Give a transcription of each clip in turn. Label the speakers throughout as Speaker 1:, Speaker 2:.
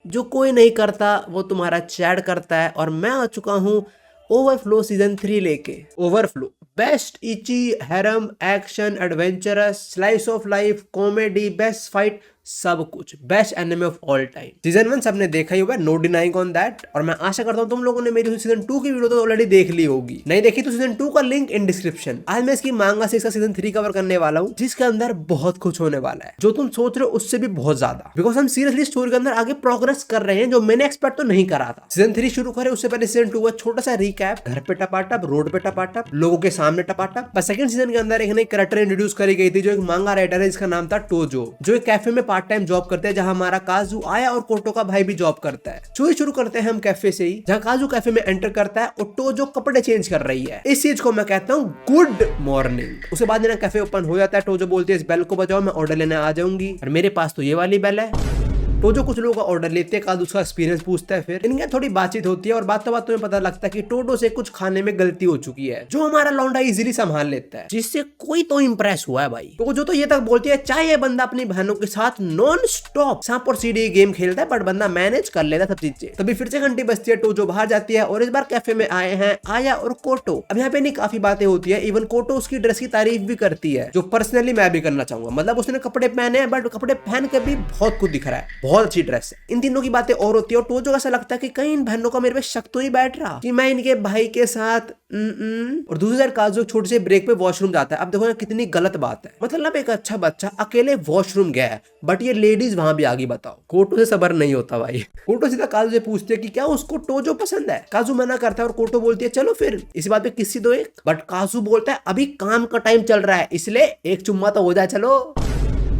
Speaker 1: जो कोई नहीं करता वो तुम्हारा चैट करता है। और मैं आ चुका हूँ ओवरफ्लो सीजन 3 लेके। Overflow best ecchi harem action adventurous slice of life comedy best fight सब कुछ best anime of all time. Season 1 सबने देखा ही होगा, नो डिनाइंग ऑन दैट। और मैं आशा करता हूँ तुम लोगों ने मेरी सीजन 2 की वीडियो तो ऑलरेडी देख ली होगी, नहीं देखी तो सीजन 2 का लिंक इन डिस्क्रिप्शन। आज मैं इसकी मांगा से इसका सीजन 3 कवर करने वाला हूँ, जिसके अंदर बहुत कुछ होने वाला है, जो तुम सोच रहे हो उससे भी बहुत ज्यादा। बिकॉज हम सीरियसली स्टोरी के अंदर आगे प्रोग्रेस कर रहे हैं, जो मैंने एक्सपेक्ट तो नहीं करा था। सीजन 3 शुरू करे उससे पहले सीजन 2 का छोटा सा रिकैप, घर पे टपाटप, रोड पे टपाटप, लोगों के सामने टपाटप। बस सेकंड सीजन के अंदर एक नई कैरेक्टर इंट्रोड्यूस करी गई थी, जो एक मांगा राइटर है जिसका नाम था टोजो, जो एक कैफे में पार्ट टाइम जॉब करते हैं, जहां हमारा काजू आया और कोटो का भाई भी जॉब करता है। चोरी शुरू करते हैं हम कैफे से ही, जहां काजू कैफे में एंटर करता है और टोजो कपड़े चेंज कर रही है। इस चीज को मैं कहता हूँ गुड मॉर्निंग। उसके बाद कैफे ओपन हो जाता है, टोजो बोलती है इस बेल को बजाओ, मैं ऑर्डर लेने आ जाऊंगी। और मेरे पास तो ये वाली बेल है। टोजो कुछ लोगों का ऑर्डर लेते हैं, काजू उसका एक्सपीरियंस पूछता है, फिर इनकी थोड़ी बातचीत होती है और बातों बातों में पता लगता है कि टोटो से कुछ खाने में गलती हो चुकी है, जो हमारा लौंडा इजीली संभाल लेता है, जिससे कोई तो इंप्रेस हुआ है भाई। टोजो तो ये तक बोलती है चाहे ये बंदा अपनी बहनों के साथ नॉन स्टॉप सांप और सीढ़ी गेम खेलता है, बट बंदा मैनेज कर लेता सब चीजें। तभी फिर से घंटी बजती है, टोजो बाहर जाती है और इस बार कैफे में आए हैं आया और कोटो। अब यहाँ पे नहीं काफी बातें होती है, इवन कोटो उसकी ड्रेस की तारीफ भी करती है, जो पर्सनली मैं भी करना चाहूंगा। मतलब उसने कपड़े पहने हैं, बट कपड़े पहन के भी बहुत कुछ दिख रहा है, बहुत अच्छी ड्रेस है। इन तीनों की बातें और होती है और टोजो को ऐसा लगता है कि कहीं इन बहनों का मेरे पे शक तो नहीं बैठ रहा कि मैं इनके भाई के साथ और दूसरी साइड काजू छोटे से ब्रेक पे वॉशरूम जाता है। अब देखो ना कितनी गलत बात है, मतलब एक अच्छा बच्चा अकेले वॉशरूम गया है, बट ये लेडीज वहां भी आ गई। बताओ, कोटो से सबर नहीं होता भाई। कोटो सीधा काजू से पूछती है कि क्या उसको टोजो पसंद है। काजू मना करता है और कोटो बोलती है चलो फिर इसी बात पे किसी दो एक। बट काजू बोलता है अभी काम का टाइम चल रहा है, इसलिए एक चुम्मा तो हो जाए चलो।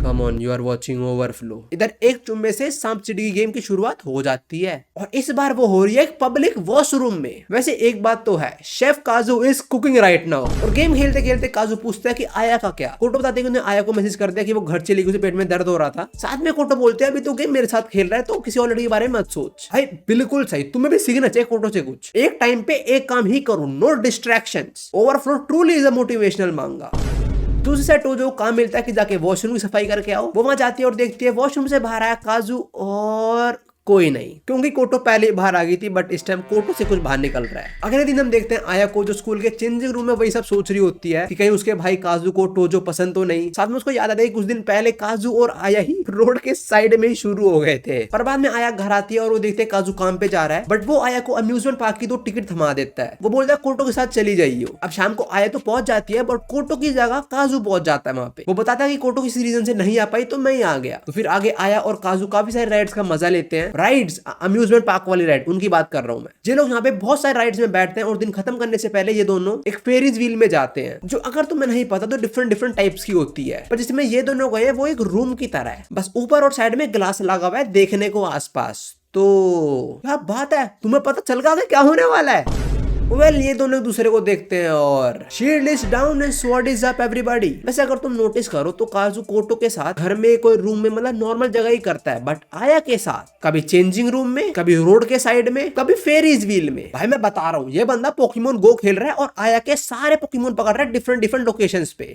Speaker 1: Come on, you are watching overflow. इधर एक चुम्मे से सांप सीढ़ी की गेम की शुरुआत हो जाती है और इस बार वो हो रही है एक पब्लिक वॉशरूम में। वैसे एक बात तो है, शेफ काजू इज कुकिंग राइट नाउ। और गेम खेलते खेलते काजू पूछता है कि आया का क्या। कोटो बताते हैं कि आया को मैसेज कर दिया कि वो घर चली गई, उसे पेट में दर्द हो रहा था। साथ में कोटो बोलते हैं अभी तो गेम मेरे साथ खेल रहा है, तो किसी और लड़की के बारे में मत सोच। भाई बिल्कुल सही, तुम्हें भी सीखना चाहिए कोटो से कुछ। एक टाइम पे एक काम ही करो, no distractions. Overflow truly is a motivational manga. दूसरी साइड टोजो काम मिलता है कि जाके वॉशरूम की सफाई करके आओ। वो वहां जाती है और देखती है वॉशरूम से बाहर आया काजू और कोई नहीं, क्योंकि कोटो पहले बाहर आ गई थी, बट इस टाइम कोटो से कुछ बाहर निकल रहा है। अगले दिन हम देखते हैं आया को, जो स्कूल के चेंजिंग रूम में वही सब सोच रही होती है कि कहीं उसके भाई काजू को टोजो पसंद तो नहीं। साथ में उसको याद आता है कि कुछ दिन पहले काजू और आया ही रोड के साइड में ही शुरू हो गए थे। पर बाद में आया घर आती है और वो देखते हैं काजू काम पे जा रहा है, बट वो आया को अम्यूजमेंट पार्क की 2 टिकट थमा देता है। वो बोलता है कोटो के साथ चली जाइए। अब शाम को आया तो पहुंच जाती है, बट कोटो की जगह काजू पहुंच जाता है वहां पे। वो बताता है कि कोटो किसी रीजन से नहीं आ पाई तो मैं ही आ गया। तो फिर आगे आया और काजू काफी सारे राइड्स का मजा लेते हैं। राइड्स अम्यूजमेंट पार्क वाली राइड, उनकी बात कर रहा हूं मैं। ये लोग यहाँ पे बहुत सारे राइड्स में बैठते हैं और दिन खत्म करने से पहले ये दोनों एक फेरीज व्हील में जाते हैं, जो अगर तुम्हें नहीं पता तो डिफरेंट डिफरेंट टाइप्स की होती है। पर जिसमें ये दोनों गए वो एक रूम की तरह है, बस ऊपर और साइड में ग्लास लगा हुआ है देखने को आसपास। तो क्या बात है, तुम्हें पता चल गया क्या होने वाला है। ये दोनों एक दूसरे को देखते हैं और shield is down and sword is up everybody. वैसे अगर तुम नोटिस करो तो काजू कोटो के साथ घर में कोई रूम में मतलब नॉर्मल जगह ही करता है, बट आया के साथ कभी चेंजिंग रूम में, कभी रोड के साइड में, कभी फेरीज व्हील में। भाई मैं बता रहा हूँ, ये बंदा पोकेमोन गो खेल रहा है और आया के सारे पोकेमोन पकड़ रहा है डिफरेंट डिफरेंट लोकेशंस पे।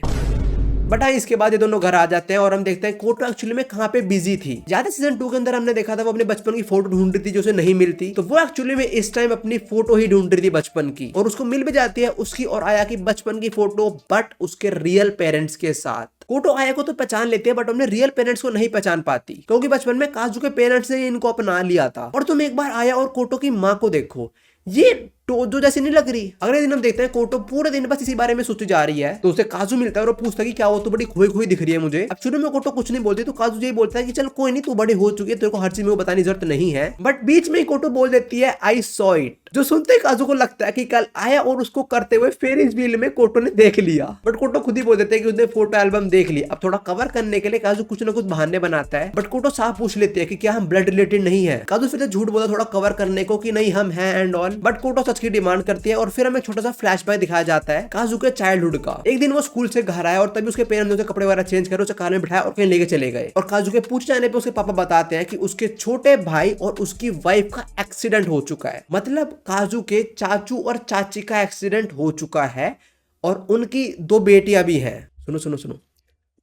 Speaker 1: बट हाँ, इसके बाद ये दोनों घर आ जाते हैं और हम देखते हैं कोटो एक्चुअली में कहाँ पे बिजी थी। ज्यादा सीजन 2 के अंदर हमने देखा था वो अपने बचपन की फोटो ढूंढ रही थी जो उसे नहीं मिलती, तो वो एक्चुअली में इस टाइम अपनी फोटो ही ढूंढ रही थी बचपन की, और उसको मिल भी जाती है उसकी और आया की बचपन की फोटो, बट उसके रियल पेरेंट्स के साथ। कोटो आया को तो पहचान लेते हैं, बट अपने रियल पेरेंट्स को नहीं पहचान पाती, क्योंकि बचपन में काजू के पेरेंट्स ने इनको अपना लिया था। और तुम एक बार आया और कोटो की माँ को देखो, ये टोजो जैसी नहीं लग रही। अगले दिन हम देखते हैं कोटो पूरे दिन बस इसी बारे में सोची जा रही है, तो उसे काजू मिलता है और वो पूछता है कि क्या वो तो बड़ी खोई खोई दिख रही है मुझे। अब शुरू में कोटो कुछ नहीं बोलती, तो काजू यही बोलता है कि चल कोई नहीं, तू बड़ी हो चुकी है, तेरे को हर चीज में बताने की जरूरत नहीं है। बट बीच में ही कोटो बोल देती है आई सॉ इट, जो सुनते ही काजू को लगता है कि कल आया और उसको करते हुए फेरीज व्हील में कोटो ने देख लिया। बट कोटो खुद ही बोल देते हैं कि उसने फोटो एल्बम देख ली। अब थोड़ा कवर करने के लिए काजू कुछ ना कुछ बहाने बनाता है, बट कोटो साफ पूछ लेती है कि क्या हम ब्लड रिलेटेड नहीं है। काजू फिर झूठ बोला थोड़ा कवर करने को कि नहीं हम हैं एंड ऑल, बट कोटो सच की डिमांड करती है। और फिर हमें छोटा सा फ्लैशबैक दिखाया जाता है काजू के चाइल्डहुड का। एक दिन वो स्कूल से घर आया और तभी उसके पेरेंट्स ने उसे कपड़े वगैरह चेंज कर उसे कार में बिठाया और कहीं लेके चले गए। और काजू के पूछ जाने पे उसके पापा बताते हैं कि उसके छोटे भाई और उसकी वाइफ का एक्सीडेंट हो चुका है। मतलब काजू के चाचू और चाची का एक्सीडेंट हो चुका है और उनकी 2 बेटियां भी हैं। सुनो सुनो सुनो,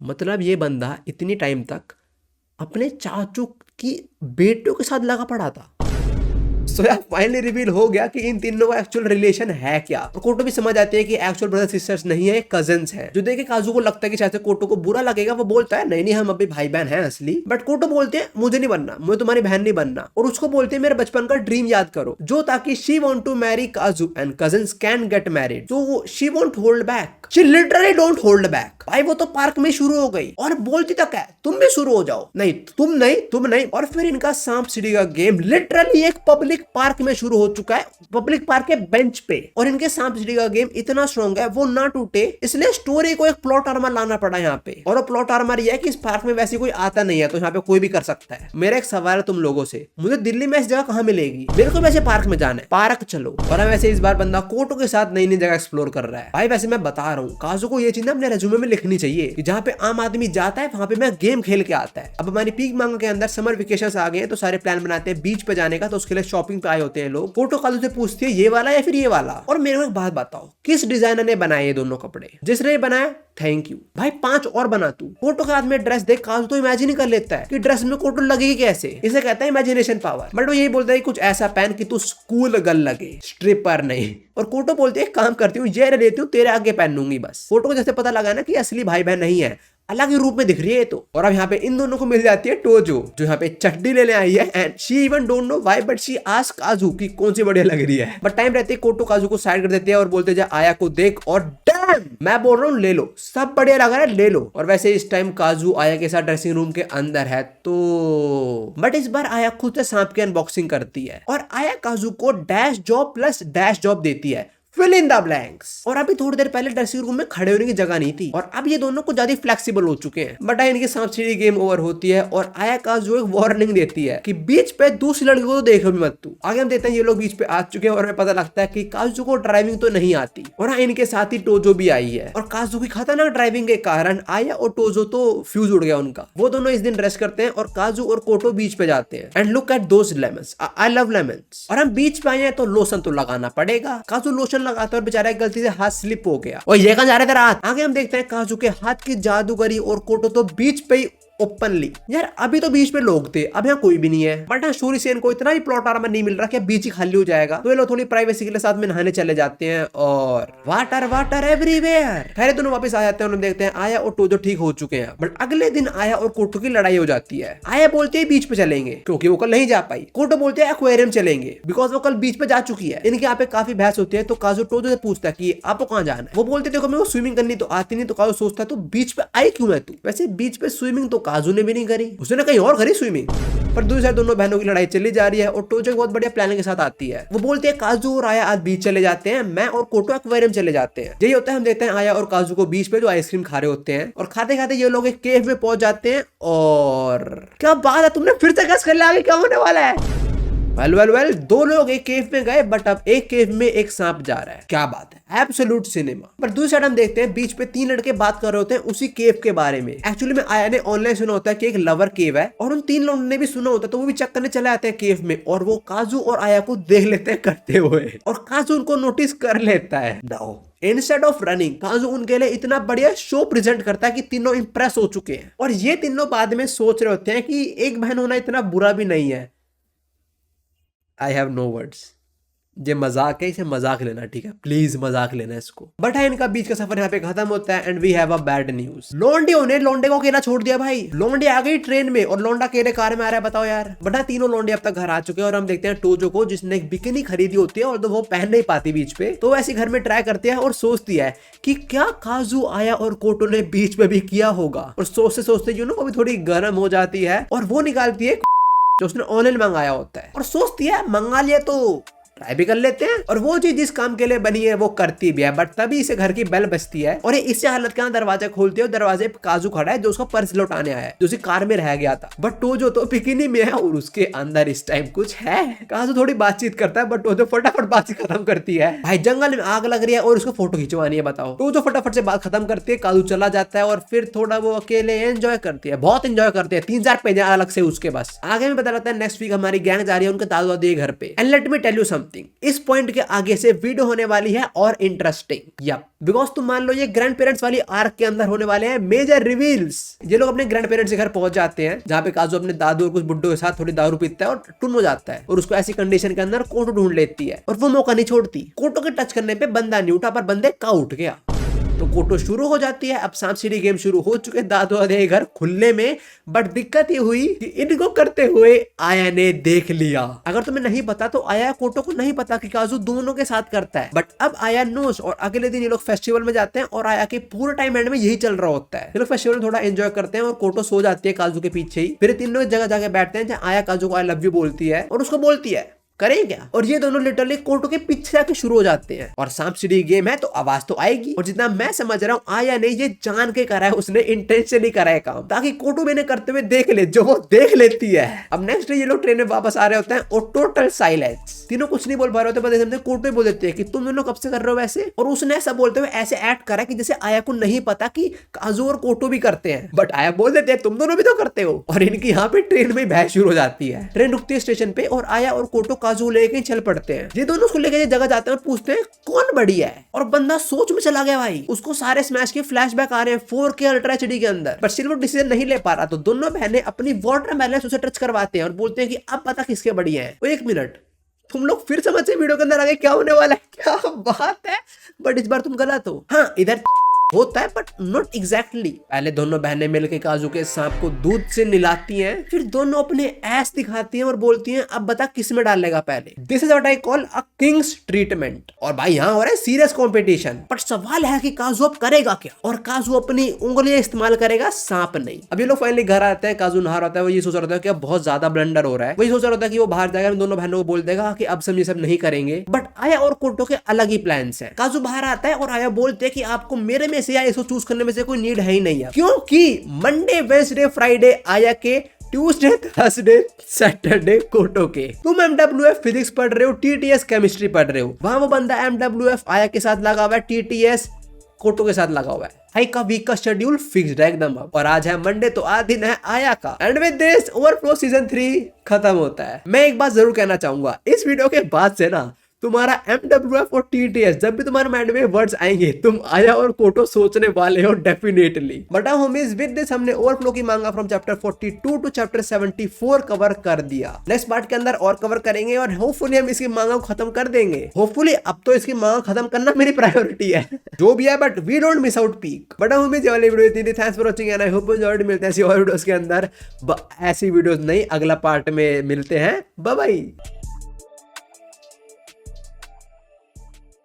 Speaker 1: मतलब ये बंदा इतनी टाइम तक अपने चाचू कि बेटों के साथ लगा पड़ा था। सो यार फाइनली रिवील हो गया कि इन तीनों का एक्चुअल रिलेशन है क्या। और कोटो भी समझ आती है कि एक्चुअल ब्रदर सिस्टर्स नहीं है, कजन्स हैं। जो देखे काजू को लगता है कि शायद से कोटो को बुरा लगेगा, वो बोलता है नहीं नहीं हम अभी भाई बहन हैं असली। बट कोटो बोलते हैं मुझे नहीं बनना, मुझे तुम्हारी बहन नहीं बनना। और उसको बोलते हैं मेरे बचपन का ड्रीम याद करो, जो ताकि she want to marry Kazu and cousins can get married. तो she won't hold back, she literally don't hold back. भाई वो तो पार्क में शुरू हो गई और बोलती तक है तुम भी शुरू हो जाओ, नहीं तुम नहीं तुम नहीं। और फिर इनका सांप सीढ़ी का गेम लिटरली एक पब्लिक पार्क में शुरू हो चुका है, पब्लिक पार्क के बेंच पे। और इनके सांप सीढ़ी का गेम इतना स्ट्रॉन्ग है वो ना टूटे, इसलिए स्टोरी को एक प्लॉट आर्मर लाना पड़ा यहाँ पे। और वो प्लॉट आर्मर ये है कि इस पार्क में वैसे कोई आता नहीं है, तो यहाँ पे कोई भी कर सकता है। मेरा एक सवाल है तुम लोगों से, मुझे दिल्ली में इस जगह कहाँ मिलेगी? मेरे को वैसे पार्क में जाना है, पार्क चलो। और वैसे इस बार बंदा कोटो के साथ नई नई जगह एक्सप्लोर कर रहा है। भाई वैसे मैं बता रहा हूँ काजू को ये चीज ना अपने रेज्यूमे में लिखनी चाहिए कि जहाँ पे आम आदमी जाता है वहां पे मैं गेम खेल के आता है। अब हमारी पीक मांगा के अंदर समर वेकेशंस आ गए हैं, तो सारे प्लान बनाते हैं बीच पे जाने का, तो उसके लिए शॉपिंग पे आए होते हैं लोग। कोटो काजू से पूछती है ये वाला या फिर ये वाला। और मेरे को एक बात बताओ, किस डिजाइनर ने बनाए ये दोनों कपड़े? जिसने बनाया थैंक यू भाई, 5 और बना तू। कोटो के हाथ में ड्रेस देख काजू तो इमेजिन ही कर लेता है कि ड्रेस में कोटो लगेगी कैसे। इसे कहता है इमेजिनेशन पावर। बट वो यही बोलता है कुछ ऐसा पहन कि तू स्कूल गर्ल लगे, स्ट्रिपर नहीं। और कोटो बोलती है काम करती हूँ ये लेती हूँ तेरे आगे पहन लूंगी बस। कोटो को जैसे पता लगा ना कि असली भाई बहन नहीं है, अलग ही रूप में दिख रही है तो। और अब यहाँ पे इन दोनों को मिल जाती है टोजो, जो यहाँ पे चटनी लेने आई है। And she even don't know why but she ask काजू कि कौन सी बढ़िया लग रही है। बट टाइम रहते कोटो काजू को साइड कर देती है और बोलते जा आया को देख, और डैम मैं बोल रहा हूँ ले लो, सब बढ़िया लग रहा है ले लो। और वैसे इस टाइम काजू आया के साथ ड्रेसिंग रूम के अंदर है, तो बट इस बार आया खुद से सांप की अनबॉक्सिंग करती है और आया काजू को dash job plus dash job देती है, फिल इन द ब्लैंक्स। और अभी थोड़ी देर पहले ड्रेसिंग रूम में खड़े होने की जगह नहीं थी और अब ये दोनों को ज्यादा फ्लेक्सिबल हो चुके हैं। बट इनकी सांप सीढ़ी गेम ओवर होती है और आया काजू एक वार्निंग देती है कि बीच पे दूसरी लड़की को तो देखो भी मत तू। आगे हम देखते हैं ये लोग बीच पे आ चुके हैं और हमें पता लगता है कि काजू को ड्राइविंग तो नहीं आती। और हाँ इनके साथ ही टोजो भी आई है और काजू की खतरनाक ड्राइविंग के कारण आया और टोजो तो फ्यूज उड़ गया उनका। वो दोनों इस दिन रेस्ट करते हैं और काजू और कोटो बीच पे जाते हैं। And look at those lemons, I love lemons. और हम बीच पे आए हैं तो लोशन तो लगाना पड़ेगा। काजू लोशन लगाता है और बेचारा गलती से हाथ स्लिप हो गया। और ये कहां जा रहे थे रात? आगे हम देखते हैं काजू के हाथ की जादूगरी और कोटो तो बीच पे ही ओपनली। यार अभी तो बीच में लोग थे, अब यहाँ कोई भी नहीं है। बट हाँ स्टोरी से इनको इतना भी प्लॉट आर्मर नहीं मिल रहा कि बीच ही खाली हो जाएगा, तो ये लोग थोड़ी प्राइवेसी के लिए साथ में नहाने चले जाते हैं और वाटर वाटर एवरीवेयर। खैर दोनों वापस आ जाते हैं और हम देखते हैं आया और टोजो ठीक हो चुके हैं। बट अगले दिन आया और कोटो की लड़ाई हो जाती है। आया बोलते हैं बीच पे चलेंगे क्योंकि वो कल नहीं जा पाई। कोटो बोलते हैं एक्वेरियम चलेंगे बिकॉज वो कल बीच पे जा चुकी है। इनके यहाँ पे काफी बहस होती है, तो काजू टोजो से पूछता है कि आपको कहाँ जाना है। वो बोलते देखो मेरे को स्विमिंग करनी तो आती नहीं। तो काजू सोचता है तो बीच पे आई क्यों है तू? वैसे बीच पे स्विमिंग तो काजू ने भी नहीं करी, उसने कहीं और करी स्विमिंग। पर दूसरी साइड दोनों बहनों की लड़ाई चली जा रही है और टोजो बहुत बढ़िया प्लानिंग के साथ आती है। वो बोलते हैं काजू और आया आज बीच चले जाते हैं, मैं और कोटो एक्वेरियम चले जाते हैं। यही होता है, हम देखते हैं आया और काजू को बीच पे जो आइसक्रीम खा रहे होते हैं और खाते खाते ये लोग एक केव में पहुंच जाते हैं। और क्या बात है, तुमने फिर से गैस कर लिया आगे क्या होने वाला है? वेल दो लोग एक केव में गए बट अब एक केव में एक सांप जा रहा है। क्या बात है, एब्सोल्यूट सिनेमा। पर दूसरी साइड हम देखते हैं बीच पे 3 लड़के बात कर रहे होते हैं उसी केव के बारे में। एक्चुअली में आया ने ऑनलाइन सुना होता है कि एक लवर केव है और उन 3 लोगों ने भी सुना होता है, तो वो भी चेक करने चले आते हैं केव में और वो काजू और आया को देख लेते हैं करते हुए और काजू उनको नोटिस कर लेता है। नाउ इंस्टेड ऑफ रनिंग काजू उनके लिए इतना बढ़िया शो प्रेजेंट करता है कि तीनों इंप्रेस हो चुके हैं और ये तीनों बाद में सोच रहे होते हैं कि एक बहन होना इतना बुरा भी नहीं है। I have no words. ये मजाक है, इसे मजाक लेना, ठीक है प्लीज मजाक लेना इसको। बट है इनका बीच का सफर यहाँ पे खत्म होता है and we have a bad news. लोंडियों ने लोंडे को अकेला छोड़ दिया भाई। लोंडी आ गई ट्रेन में और लोंडा अकेले कार में आ रहा है, बताओ यार। बट हाँ तीनों लोंडे अब तक घर आ चुके हैं और हम देखते हैं टोजो को जिसने एक बिकिनी खरीदी होती है और तो वो पहन नहीं पाती बीच पे, तो ऐसे घर में ट्राई करती है और सोचती है कि क्या काजू आया और कोटो ने बीच में भी किया होगा। और सोचते सोचते यू नो अभी थोड़ी गर्म हो जाती है और वो निकालती है जो उसने ऑनलाइन मंगाया होता है और सोचती है मंगा लिया तो ट्राई भी कर लेते हैं। और वो चीज जिस काम के लिए बनी है वो करती भी है। बट तभी इसे घर की बेल बजती है और ये इससे हालत के दरवाजा खोलती है और दरवाजे पे काजू खड़ा है जो उसका पर्स लौटाने आया है जो उसी कार में रह गया था। बट टोजो तो बिकिनी में है और उसके अंदर इस टाइम कुछ है। काजू थोड़ी बातचीत करता है बट टोजो फटाफट बातचीत खत्म करती है। भाई जंगल में आग लग रही है और उसको फोटो खिंचवानी है, बताओ। टोजो फटाफट से बात खत्म करती है, काजू चला जाता है और फिर थोड़ा वो अकेले एंजॉय करती है, बहुत एंजॉय करती है। 3-4 पेज अलग से उसके बस। आगे में पता लगता है नेक्स्ट वीक हमारी गैंग जा रही है उनके दादू दादी के घर पे। And let me tell you something, something. इस पॉइंट के आगे से वीडियो होने वाली है और इंटरेस्टिंग। यप, बिकॉज तुम मान लो ये ग्रैंड पेरेंट्स वाली आर्क के अंदर होने वाले हैं मेजर रिवील्स। ये लोग अपने ग्रैंड पेरेंट्स के घर पहुंच जाते हैं, जहां पे काजू अपने दादू और कुछ बुड्ढों के साथ थोड़ी दारू पीता है और टुन हो जाता है, और उसको ऐसी कंडीशन के अंदर कोटो ढूंढ लेती है और वो मौका नहीं छोड़ती। कोटो के टच करने पे बंदा नहीं उठा, पर बंदे का उठ गया। तो कोटो शुरू हो जाती है। अब सांप सीढ़ी गेम शुरू हो चुके दादू आधे घर खुले में, बट दिक्कत ये हुई कि इनको करते हुए आया ने देख लिया। अगर तुम्हें नहीं पता तो आया कोटो को नहीं पता कि काजू दोनों के साथ करता है, बट अब आया नोस। और अगले दिन ये लोग फेस्टिवल में जाते हैं और आया के पूरे टाइम एंड में यही चल रहा होता है। ये लोग फेस्टिवल में थोड़ा एंजॉय करते हैं और कोटो सो जाती है काजू के पीछे ही। फिर तीनों जगह जाके बैठते हैं जहाँ आया काजू को आई लव यू बोलती है और उसको बोलती है करें क्या, और ये दोनों लिटरली कोटो के पीछे जाके शुरू हो जाते हैं। और सांप सीढ़ी गेम है तो आवाज तो आएगी, और जितना मैं समझ रहा हूँ आया ने ये जान के करा है, उसने इंटेंशनली करा है काम, ताकि कोटो मैंने करते हुए देख ले, जो वो देख लेती है। अब नेक्स्ट डे ये लोग ट्रेन में वापस आ रहे होते हैं और टोटल साइलेंस। तीनों कुछ नहीं बोल पा रहे होते, बस कोटो बोल देते हैं कि तुम दोनों कब से कर रहे हो वैसे, और उसने ऐसा बोलते हुए ऐसे एक्ट करा कि जैसे आया को नहीं पता कि काजू और कोटो भी करते हैं, बट आया बोल देते हैं तुम दोनों भी तो करते हो। और इनकी यहाँ पे ट्रेन में बहस शुरू हो जाती है। ट्रेन रुकती है स्टेशन पे और आया और कोटो काजू लेके चल पड़ते हैं। ये दोनों उसको लेके जगह जाते हैं और पूछते हैं कौन बढ़िया है, और बंदा सोच में चला गया भाई। उसको सारे स्मैश के फ्लैशबैक आ रहे हैं 4K अल्ट्रा एचडी के अंदर, पर सिर्फ वो डिसीजन नहीं ले पा रहा। तो दोनों बहनें अपनी वाटर बैलेंस उसे टच करवाते हैं और बोलते हैं कि अब पता किसके बढ़िया है। एक मिनट, तुम लोग फिर समझ से वीडियो के अंदर आगे क्या होने वाला है, क्या बात है, बट इस बार तुम गलत हो। हाँ, इधर होता है बट नॉट एग्जैक्टली। पहले दोनों बहनें मिलकर काजू के सांप को दूध से निलाती हैं, फिर दोनों अपने ऐस दिखाती हैं और बोलती हैं अब बता किस में डालेगा पहले। This is what I call a Kings treatment. और भाई यहाँ हो रहा है सीरियस कंपटीशन, बट सवाल है कि काजू अब करेगा क्या, और काजू अपनी उंगलियां इस्तेमाल करेगा, सांप नहीं। अब ये लोग फाइनली घर आते हैं, काजू नहा रहा होता है, वो ये सोच रहा होता है कि अब बहुत ज्यादा ब्लंडर हो रहा है। वही सोच रहा होता है कि वो बाहर जाकर दोनों बहनों को बोल देगा कि अब ये सब नहीं करेंगे, बट आया और कोटो के अलग ही प्लान्स हैं। काजू बाहर आता है और आया बोलते हैं कि आपको मेरे में से या इसको चूज करने में से कोई नीड है ही नहीं है, क्योंकि मंडे वेडनेसडे फ्राइडे आया के, ट्यूसडे थर्सडे सैटरडे कोटो के। तुम MWF फिजिक्स पढ़ रहे हो, TTS केमिस्ट्री पढ़ रहे हो, वहां वो बंदा MWF आया के साथ लगा हुआ है, TTS कोटो के साथ लगा हुआ है। हाई का वीक का शेड्यूल फिक्स्ड है एकदम अब, और आज है मंडे तो आज दिन है आया का। And with this overflow season 3 खत्म होता है। मैं एक बात जरूर कहना चाहूंगा, इस वीडियो के बाद से ना तुम्हारा MWF और TTS जब भी तुम्हारे माइंड में वर्ड्स आएंगे, तुम आया और कोटो सोचने वाले हो definitely. But homies with this हमने ओवरफ्लो की manga from chapter 42 to chapter 74 cover कर दिया। नेक्स्ट पार्ट के अंदर और कवर करेंगे और होपफुली हम इसकी मांगा को खत्म कर देंगे। होपफुली अब तो इसकी मांगा खत्म करना मेरी प्रायोरिटी है जो भी है, but we don't miss out peak. But homies ये वाली वीडियो इतनी थी। Thanks for watching and I hope you enjoyed. मिलते हैं ऐसी और वीडियोस के अंदर, ऐसी वीडियोस नहीं, अगला पार्ट में मिलते हैं। Bye bye.